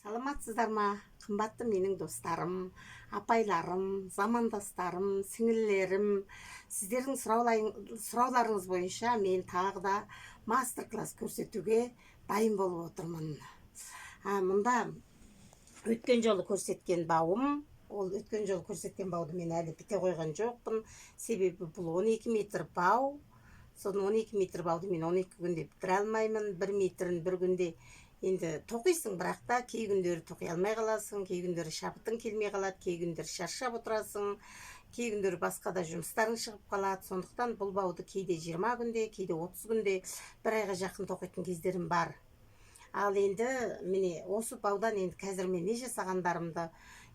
Саламатсыздар ма? Қымбатты менің достарым, апайларым, замандастарым, сіңілілерім. Сіздердің сұрауларыңыз бойынша мен тағы да мастер-класс көрсетуге дайын болып отырмын. Мұнда өткен жолы көрсеткен бауым, өткен жолы көрсеткен бауды мен әлі біте қойған жоқпын. Себебі бұл 12 метр бау. Соны 12 метр бауды мен 12 күнде бітіре алмаймын. 1 метрін бір күнде енді тоқисың, бірақ та кей күндері тоқи алмай қаласың, кей күндері шабытың келмей қалады, кей күндері шаршап отырасың, кей күндері басқа да жұмыстарың шығып қалады. Сондықтан бұл бауды кейде 20 күнде, кейде 30 күнде, бір айға жақын тоқитын кездерім бар. Ал енді міне осы баудан енді қазір мен не жасағандарымды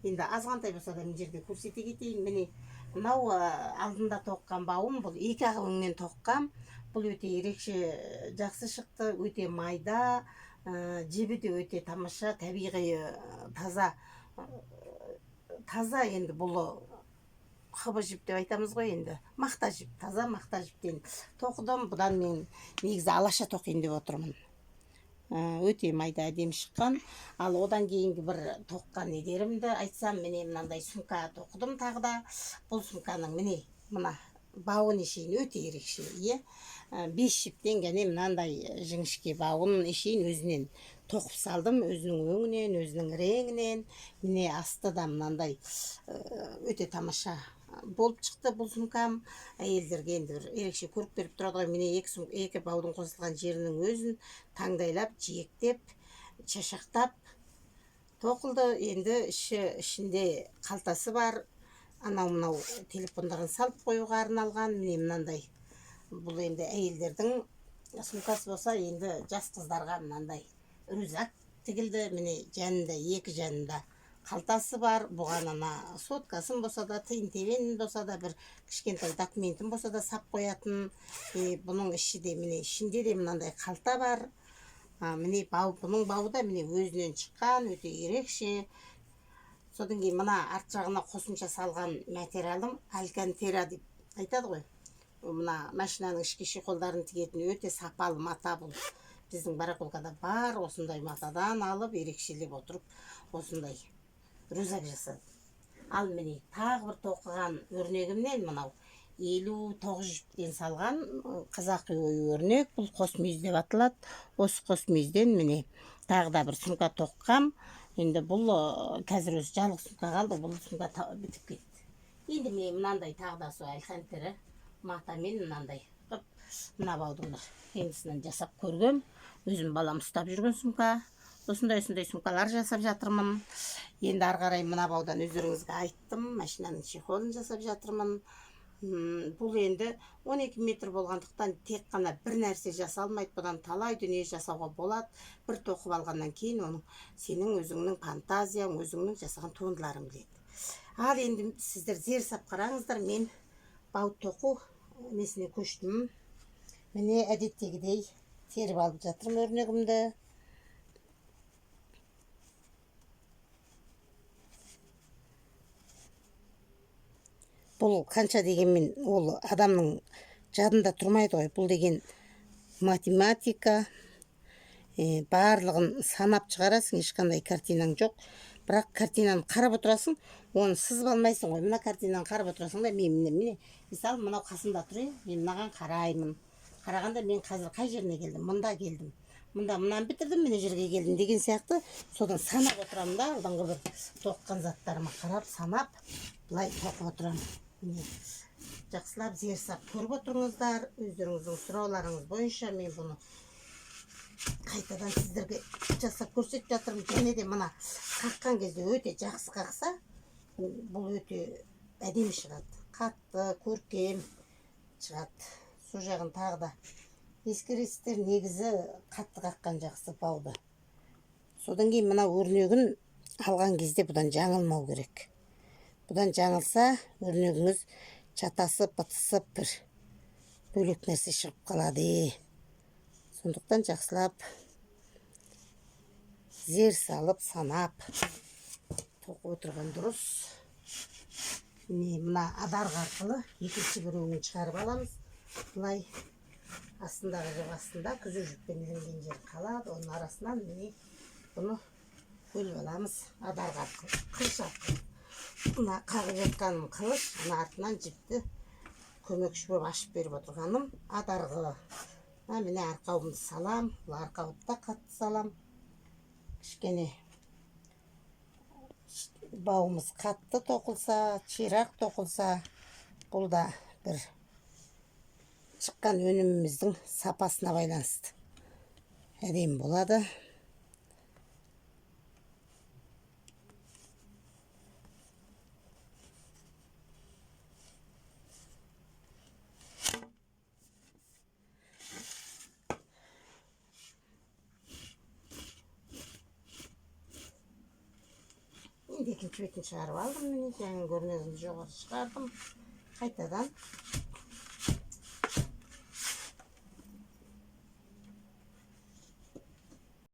енді азғантай болса да мына жерде көрсете кетейін. Міне мынау алдында тоққан бауым, бұл 2 ағыммен тоққам. Бұл өте ерекше жақсы шықты, өте майда, жібі де өте тамаша, табиғи таза. Енді бұл қыбы жіп деп айтамыз ғой, енді мақта жіп, таза мақта жіптен тоқыдым. Бұдан мен негізі алаша тоқиын деп отырмын. Өте майда әдемі шыққан. Ал одан кейінгі бір тоққан недерімді айтсам, міне мынандай сумка тоқыдым тағы да. Бұл сумканың міне мына бауын ешейін өте ерекше, 5 жіптен және мынандай жіңішке бауын ешейін өзінен тоқып салдым, өзінің өңінен, өзінің реңінен. Міне асты да мынандай өте тамаша болып шықты бұл сумкам. Әйелдерге енді ерекше көріп беріп тұрады ғой. Міне 2 баудың қосылған жерінің өзін таңдайлап, жиектеп, шашақтап тоқылды. Енді ішінде қалтасы бар. Анау-мынау телефондарын салып қоюға арналған. Міне мынандай. Бұл енді әйелдердің сумкасы болса, енді жас қыздарға мынандай рюкзак тігілді. Міне жанында, 2 жанында қалтасы бар. Бұған ана соткасын болса да, тиын-тебен болса да, бір кішкентай документін болса да сап қоятын. Бұның ішінде, міне ішінде де мынандай қалта бар. Міне бұның бауы да міне өзінен шыққан, өте ерекше. Содан кейін мына арт жағына қосымша салған материалым алькантера деп айтады ғой. Мына машинаның ішкі шиқолдарын тігетін өте сапалы мата бұл. Біздің барақолкада бар, осындай матадан алып, ерекшелеп отырып, осындай рюкзак жасады. Ал міне тағы бір тоқыған өрнегімнен мынау 59 жіптен салған қазақи ою өрнек. Бұл қос мүйіз деп аталады. Осы қос мүйізден міне тағы да бір сумка тоққам. Енді бұл қазір өзі жалғыз сумка қалды, бұл сумка бітіп кетті. Енді мен мынандай тағы да сол алькантера матамен мынандай қып, мына баудың қиындысынан жасап көргем. Өзім балам ұстап жүрген сумка. Осындай сумкалар жасап жатырмын. Енді ары қарай мына баудан өздеріңізге айттым, машинаның чехолын жасап жатырмын. Бұл енді 12 метр болғандықтан тек қана бір нәрсе жасалмайды, бұдан талай дүние жасауға болады. Бір тоқып алғаннан кейін оның сенің өзіңнің фантазияң, өзіңнің жасаған туындыларың біледі. Ал енді сіздер зер сап қараңыздар, мен бау тоқу несіне көштім. Міне әдеттегідей теріп алып жатырмын өрнегімді. Бұл қанша дегенмен ол адамның жадында тұрмайды ғой. Бұл деген математика. Барлығын санап шығарасың, ешқандай картинаң жоқ. Бірақ картинаны қарап отырасың, оны сызып алмайсың ғой. Мына картинаны қарап отырасың да, міне, мысалы, мынау қасымда тұр, мен мынаған қараймын. Қарағанда мен қазір қай жеріне келдім? Мұнда келдім. Мұнда мынаны бітірдім, міне жерге келдім деген сияқты. Содан санап отырамын да, алдыңғы бір тоққан заттарыма қарап, санап, былай тоқып отырамын. Жақсылап зер сап көріп отырыңыздар. Өздеріңіздің сұрауларыңыз бойынша мен бұны қайтадан сіздерге жасап көрсетіп жатырмын. Және де мына қаққан кезде өте жақсы қақса, бұл өте әдемі шығады. Қатты, көркем шығады. Сол жағын тағы да ескересіздер, негізі қатты қаққан жақсы бауды. Содан кейін мына өрнегін алған кезде бұдан жаңылмау керек. Бұдан жаңылса, өрнегіңіз чатасып, бытысып, бір бөлек нәрсе шығып қалады. Сондықтан жақсылап зер салып, санап тоқып отырған дұрыс. Мына адарғы арқылы екінші бір өңін шығарып аламыз. Бұлай астындағы жіп астында күзі жүкпен ілінген жер қалады. Оның арасынан міне бұны бөліп аламыз. Адарға қылыш арқылы. Мына қағып жатқаным қылыш, мына артынан жіпті көмекші болып ашып беріп отырғаным адарғы. Міне арқауымды салам, бұл арқауды да қатты салам. Кішкене бауымыз қатты тоқылса, ширақ тоқылса, бұл да бір шыққан өніміміздің сапасына байланысты. Әдемі болады. Енді екінші бетін шығарып алдым. Міне жаңа көрінеді, жоғары шығардым. Қайтадан